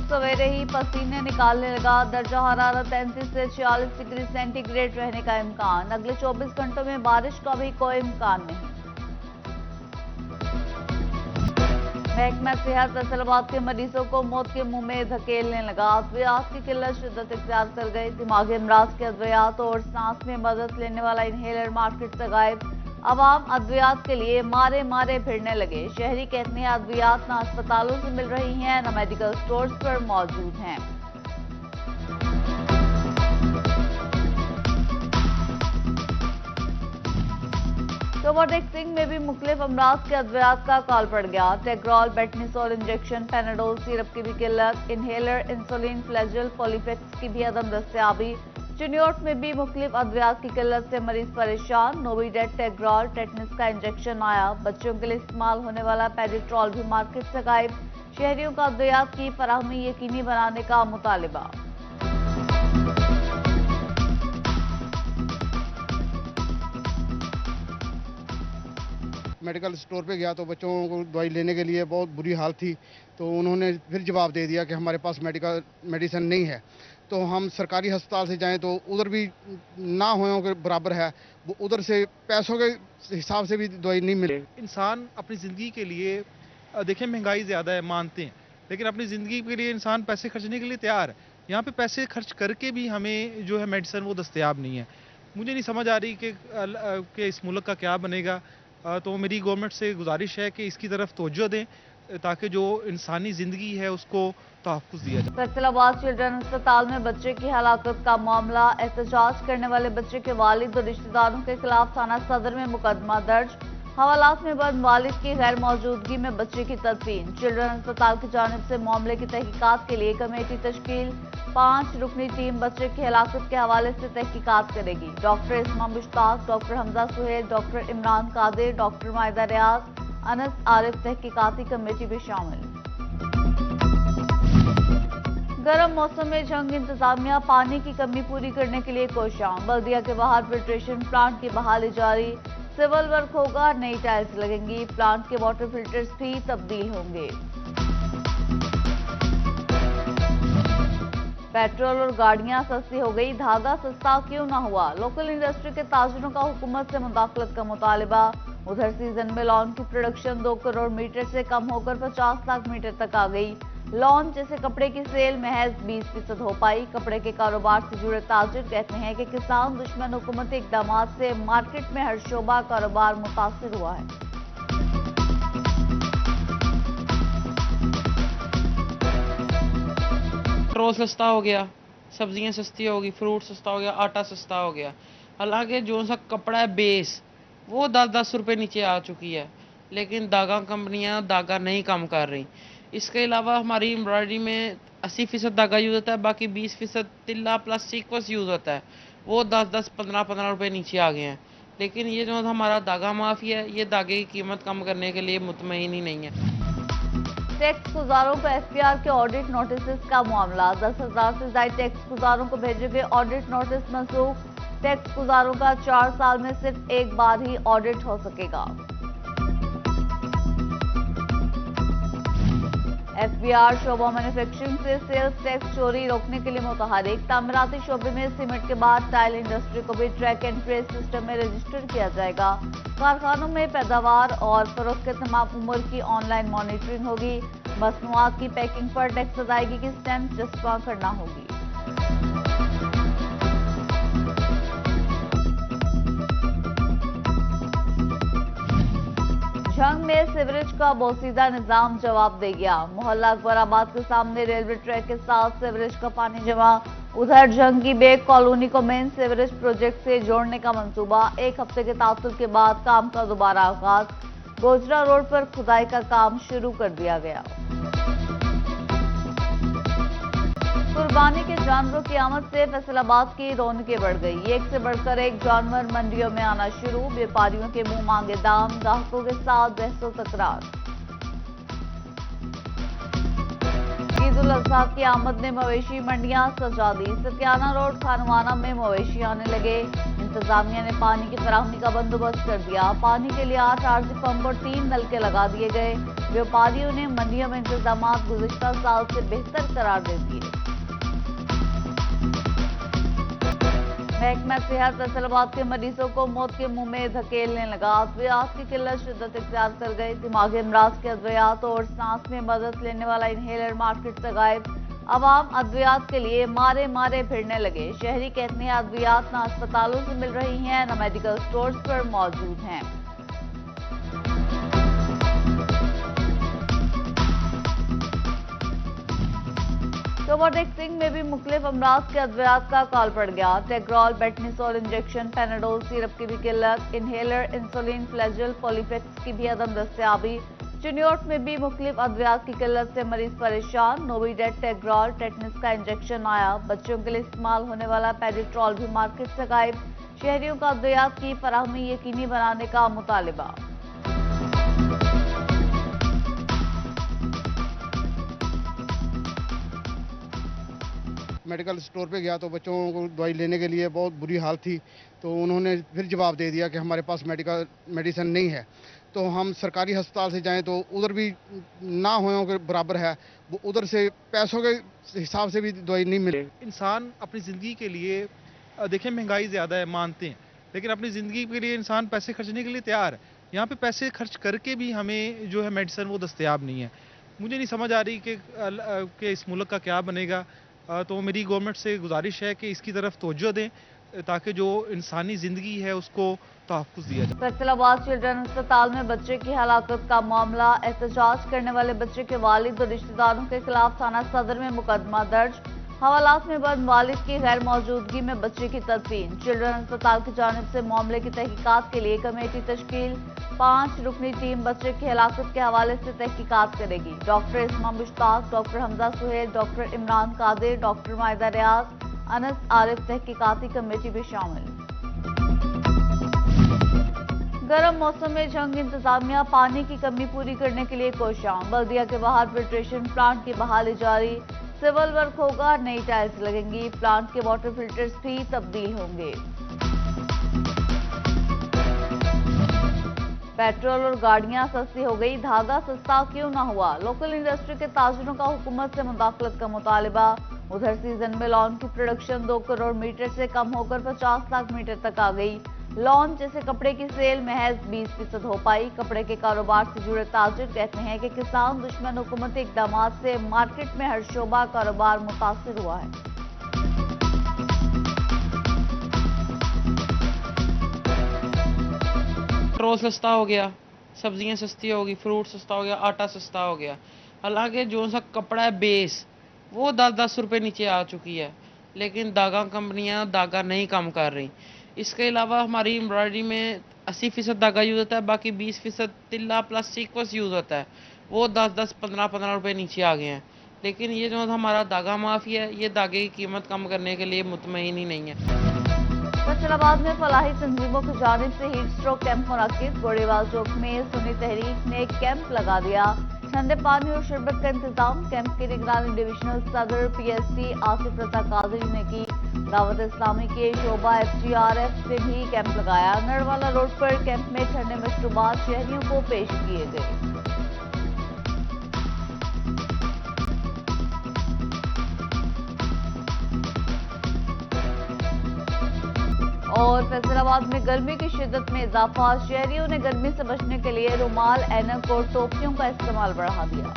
सवेरे ही पसीने निकालने लगा। दर्जा हरारत 33 से 46 डिग्री सेंटीग्रेड रहने का इम्कान। अगले 24 घंटों में बारिश का भी कोई इम्कान नहीं। महकमा सेहत फैसलाबाद के मरीजों को मौत के मुंह में धकेलने लगा। अद्वियात की किल्लत शिद्दत इख्तियार कर गई। दिमागी अमराज के अद्वियात और सांस में मदद लेने वाला इनहेलर मार्केट से गायब। अवाम अद्वियात के लिए मारे मारे फिरने लगे। शहरी कहते हैं अद्वियात न अस्पतालों से मिल रही हैं न मेडिकल स्टोर्स पर मौजूद हैं। कोवैक्सीन में भी मुख्तलिफ अमराज के अद्वियात का कॉल पड़ गया। टेग्रॉल, बेटनीसोल इंजेक्शन, पैनाडोल सिरप की भी किल्लत, इनहेलर, इंसुलिन, फ्लैजिल, पॉलीफेक्स की भी अदम दस्तयाबी। चिन्योट में भी मुख्तलिफ अद्वियात की किल्लत से मरीज परेशान। नोविडेट, टेग्रॉल, टेटनस का इंजेक्शन आया। बच्चों के लिए इस्तेमाल होने वाला पेडिट्रॉल भी मार्केट से गायब। शहरियों का अद्वियात की फराहमी यकीनी बनाने का मुतालिबा। मेडिकल स्टोर पे गया तो बच्चों को दवाई लेने के लिए बहुत बुरी हालत थी, तो उन्होंने फिर जवाब दे दिया कि हमारे पास मेडिसिन नहीं है। तो हम सरकारी अस्पताल से जाएं तो उधर भी ना होने के बराबर है, उधर से पैसों के हिसाब से भी दवाई नहीं मिले। इंसान अपनी ज़िंदगी के लिए देखें महंगाई ज़्यादा है मानते हैं, लेकिन अपनी ज़िंदगी के लिए इंसान पैसे खर्चने के लिए तैयार है। यहाँ पे पैसे खर्च करके भी हमें जो है मेडिसिन वो दस्तयाब नहीं है। मुझे नहीं समझ आ रही कि इस मुल्क का क्या बनेगा। तो मेरी गवर्नमेंट से गुजारिश है कि इसकी तरफ तवज्जो दें ताकि जो इंसानी ज़िंदगी है उसको तहफ़्फ़ुज़ दिया जाए। फैसलाबाद चिल्ड्रन अस्पताल में बच्चे की हलाकत का मामला। एहतजाज करने वाले बच्चे के वालिद और रिश्तेदारों के खिलाफ थाना सदर में मुकदमा दर्ज। हवालात में बंद वालिद की गैर मौजूदगी में बच्चे की तदफीन। चिल्ड्रन अस्पताल की जानिब से मामले की तहकीकात के लिए कमेटी तश्कील। 5 रुकनी टीम बच्चे की हलाकत के हवाले से तहकीकात करेगी। Doctor Isma Mushtaq, doctor Hamza Suhail, doctor Imran Qadir, doctor Mahida Riyaz, Anas Arif तहकीकाती कमेटी भी शामिल। गर्म मौसम में जंग इंतजामिया पानी की कमी पूरी करने के लिए कोशां। बल्दिया के बाहर फिल्ट्रेशन प्लांट की बहाली जारी। सिविल वर्क होगा, नई टाइल्स लगेंगी। प्लांट के वाटर फिल्टर्स भी तब्दील होंगे। पेट्रोल और गाड़ियां सस्ती हो गई, धागा सस्ता क्यों ना हुआ? लोकल इंडस्ट्री के ताजरों का हुकूमत से मुदाखलत का मुतालिबा। उधर सीजन में लॉन की प्रोडक्शन 2 करोड़ मीटर से कम होकर 50 लाख मीटर तक आ गई। लॉन जैसे कपड़े की सेल महज 20% हो पाई। कपड़े के कारोबार से जुड़े ताजिर कहते हैं कि किसान दुश्मन हुकूमती इकदाम से मार्केट में हर शोबा कारोबार मुतासिर हुआ है। पेट्रोल सस्ता हो गया, सब्जियां सस्ती हो गई, फ्रूट सस्ता हो गया, आटा सस्ता हो गया। हालांकि जो सा कपड़ा है बेस वो 10-10 रुपये नीचे आ चुकी है, लेकिन धागा कंपनियां धागा नहीं कम कर रही। इसके अलावा हमारी एम्ब्रॉयडरी में 80% धागा यूज़ होता है, बाकी 20% तिल्ला प्लस सीक्वेंस यूज़ होता है, वो 10-10, 15-15 रुपये नीचे आ गए हैं। लेकिन ये जो हमारा धागा माफिया है, ये धागे की कीमत कम करने के लिए मुतमईन ही नहीं है। टैक्स गुजारों को एफपीआर के ऑडिट नोटिस का मामला। 10,000 से ज्यादा टैक्स गुजारों को भेजे गए ऑडिट नोटिस मंसूख। टैक्स गुजारों का 4 साल में सिर्फ एक बार ही ऑडिट हो सकेगा। एफबीआर शोबा मैन्युफैक्चरिंग से सेल्स टैक्स चोरी रोकने के लिए मुतहरिक। तामीराती शोबे में सीमेंट के बाद टाइल इंडस्ट्री को भी ट्रैक एंड ट्रेस सिस्टम में रजिस्टर किया जाएगा। कारखानों में पैदावार और फरोख्त के तमाम उम्र की ऑनलाइन मॉनिटरिंग होगी। मसनूआत की पैकिंग पर टैक्स अदायगी की स्टैंप जस्पा करना होगी। झंग में सीवरेज का बोसीदा निजाम जवाब दे गया। मोहल्ला अकबराबाद के सामने रेलवे ट्रैक के साथ सीवरेज का पानी जमा। उधर झंग की बेग कॉलोनी को मेन सीवरेज प्रोजेक्ट से जोड़ने का मंसूबा। 1 हफ्ते के तातुल के बाद काम का दोबारा आगाज। गोजरा रोड पर खुदाई का काम शुरू कर दिया गया। कुर्बानी के जानवरों की आमद से फैसलाबाद की रौनकें बढ़ गई। एक से बढ़कर एक जानवर मंडियों में आना शुरू। व्यापारियों के मुंह मांगे दाम, ग्राहकों के साथ बहसो तकरार। ईद उल अजहा की आमद ने मवेशी मंडियां सजा दी। सतियाना रोड खानवाना में मवेशी आने लगे। इंतजामिया ने पानी की फराहमी का बंदोबस्त कर दिया। पानी के लिए 8 आरजी पंप और 3 नलके लगा दिए गए। व्यापारियों ने मंडियों में इंतजाम गुज़िश्ता साल से बेहतर करार दे दिए। महकमा सेहत फैसलाबाद के मरीजों को मौत के मुंह में धकेलने लगा। अद्वियात की किल्लत शिद्दत इख्तियार कर गई। दिमागी अमराज के अद्वियात और सांस में मदद लेने वाला इनहेलर मार्केट से गायब। अवाम अद्वियात के लिए मारे मारे फिरने लगे। शहरी कहते हैं अद्वियात न अस्पतालों से मिल रही हैं न मेडिकल स्टोर्स पर मौजूद हैं। कोवोडेक्सिन में भी मुख्तलिफ अमराज के अद्वियात का कॉल पड़ गया। टेग्रॉल, बेटनीसोल इंजेक्शन, पेनाडोल सिरप की भी किल्लत, इनहेलर, इंसुलिन, फ्लैजिल, पॉलीफेक्स की भी अदम दस्तयाबी। चिन्योट में भी मुख्तलिफ अद्वियात की किल्लत से मरीज परेशान। नोविडेट, टेग्रॉल, टेटनस का इंजेक्शन आया। बच्चों के लिए इस्तेमाल होने वाला पेडिट्रॉल भी मार्केट से गायब। शहरियों का अद्वियात की फराहमी यकीनी बनाने का मुतालिबा। मेडिकल स्टोर पे गया तो बच्चों को दवाई लेने के लिए बहुत बुरी हाल थी, तो उन्होंने फिर जवाब दे दिया कि हमारे पास मेडिसिन नहीं है। तो हम सरकारी अस्पताल से जाएं तो उधर भी ना होयों के बराबर है, वो उधर से पैसों के हिसाब से भी दवाई नहीं मिले। इंसान अपनी ज़िंदगी के लिए देखिए महंगाई ज़्यादा है, मानते हैं, लेकिन अपनी ज़िंदगी के लिए इंसान पैसे खर्चने के लिए तैयार है। यहाँ पे पैसे खर्च करके भी हमें जो है मेडिसिन वो दस्तयाब नहीं है। मुझे नहीं समझ आ रही कि इस मुल्क का क्या बनेगा। तो मेरी गवर्नमेंट से गुजारिश है कि इसकी तरफ तवज्जो दें ताकि जो इंसानी ज़िंदगी है उसको तहफ़्फ़ुज़ दिया जाए। फैसलाबाद चिल्ड्रन अस्पताल में बच्चे की हलाकत का मामला। एहतजाज करने वाले बच्चे के वालिद और रिश्तेदारों के खिलाफ थाना सदर में मुकदमा दर्ज। हवालात में बंद वालिद की गैर मौजूदगी में बच्चे की तदफीन। चिल्ड्रन अस्पताल की जानिब से मामले की तहकीकात के लिए कमेटी तश्कील। 5 रुकनी टीम बच्चे की हलाकत के हवाले से तहकीकात करेगी। Doctor Isma Mushtaq, doctor Hamza Suhail, doctor Imran Qadir, doctor Mahida Riyaz, Anas Arif तहकीकाती कमेटी भी शामिल। गर्म मौसम में जंग इंतजामिया पानी की कमी पूरी करने के लिए कोशां। बल्दिया के बाहर फिल्ट्रेशन प्लांट की बहाली जारी। सिविल वर्क होगा, नई टाइल्स लगेंगी। प्लांट के वाटर फिल्टर्स भी तब्दील होंगे। पेट्रोल और गाड़ियां सस्ती हो गई, धागा सस्ता क्यों ना हुआ? लोकल इंडस्ट्री के ताजरों का हुकूमत से मुदाखलत का मुतालिबा। उधर सीजन में लॉन की प्रोडक्शन 2 करोड़ मीटर से कम होकर 50 लाख मीटर तक आ गई। लॉन जैसे कपड़े की सेल महज 20% हो पाई। कपड़े के कारोबार से जुड़े ताजिर कहते हैं कि किसान दुश्मन हुकूमती इकदाम से मार्केट में हर शोबा कारोबार मुतासिर हुआ है। पेट्रोल सस्ता हो गया, सब्जियां सस्ती हो गई, फ्रूट सस्ता हो गया, आटा सस्ता हो गया। हालांकि जो सा कपड़ा है बेस वो 10-10 रुपए नीचे आ चुकी है, लेकिन धागा कंपनियां धागा नहीं कम कर रही। इसके अलावा हमारी एम्ब्रॉयडरी में 80% धागा यूज होता है, बाकी 20% तिल्ला प्लस सीक्वेंस यूज होता है, वो 10-10, 15-15 रुपए नीचे आ गए हैं। लेकिन ये जो हमारा धागा माफिया है, ये धागे की कीमत कम करने के लिए मुतमईन ही नहीं है। फैसलाबाद में फलाही तंजीमों की जानिब से हीट स्ट्रोक कैंप मुनक्किद। गोड़ेवाल चौक में सुन्नी तहरीक ने एक कैंप लगा दिया। ठंडे पानी और शरबत का इंतजाम। कैंप की निगरानी डिविजनल सदर PSC आसिफ रजा कादरी ने की। दावत इस्लामी के शोबा FGRF ने भी कैंप लगाया। नरवाला रोड पर कैंप में ठंडे मशरूबात शहरियों को पेश किए गए। और फैसलाबाद में गर्मी की शिद्दत में इजाफा। शहरियों ने गर्मी से बचने के लिए रुमाल, ऐनक और टोपियों का इस्तेमाल बढ़ा दिया।